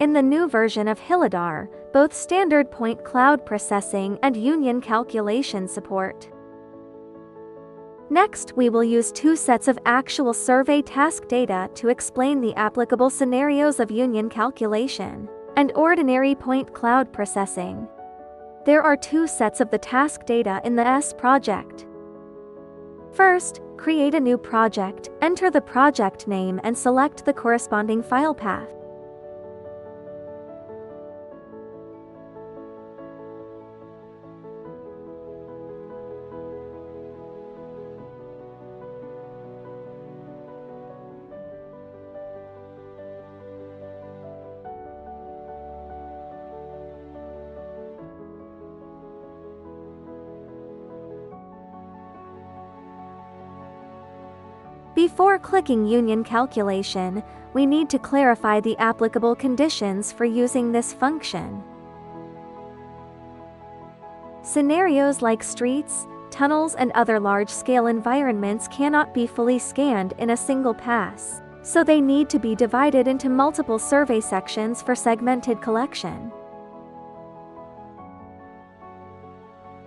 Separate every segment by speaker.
Speaker 1: In the new version of LiDAR, both standard point cloud processing and union calculation support. Next, we will use two sets of actual survey task data to explain the applicable scenarios of union calculation and ordinary point cloud processing. There are two sets of the task data in the S project. First, create a new project, enter the project name and select the corresponding file path. Before clicking Union Calculation, we need to clarify the applicable conditions for using this function. Scenarios like streets, tunnels, and other large-scale environments cannot be fully scanned in a single pass, so they need to be divided into multiple survey sections for segmented collection.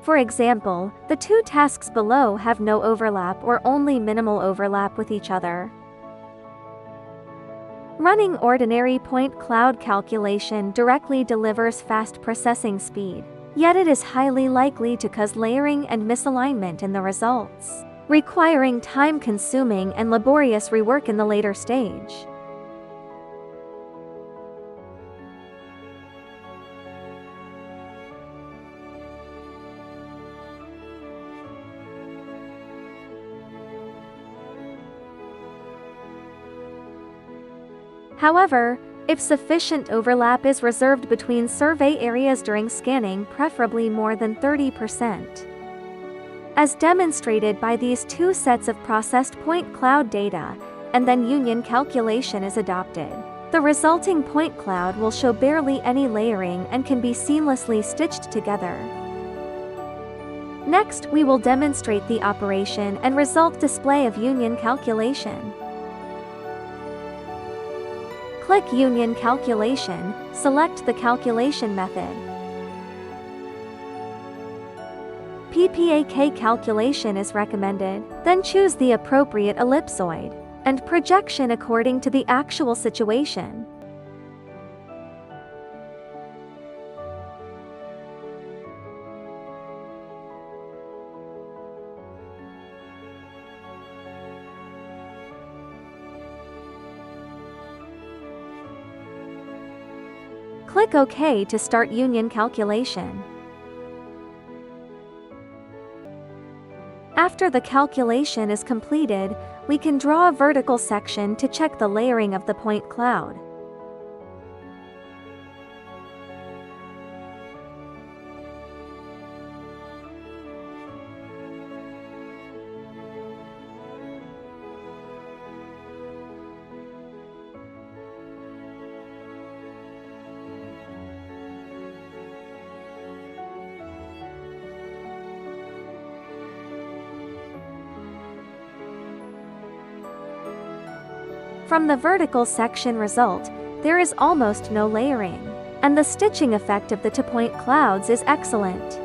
Speaker 1: For example, the two tasks below have no overlap or only minimal overlap with each other. Running ordinary point cloud calculation directly delivers fast processing speed, yet it is highly likely to cause layering and misalignment in the results, requiring time-consuming and laborious rework in the later stage. However, if sufficient overlap is reserved between survey areas during scanning, preferably more than 30%. As demonstrated by these two sets of processed point cloud data, and then union calculation is adopted, the resulting point cloud will show barely any layering and can be seamlessly stitched together. Next, we will demonstrate the operation and result display of union calculation. Click Union Calculation, select the calculation method. PPAK calculation is recommended, then choose the appropriate ellipsoid and projection according to the actual situation. Click OK to start union calculation. After the calculation is completed, we can draw a vertical section to check the layering of the point cloud. From the vertical section result, there is almost no layering, and the stitching effect of the two-point clouds is excellent.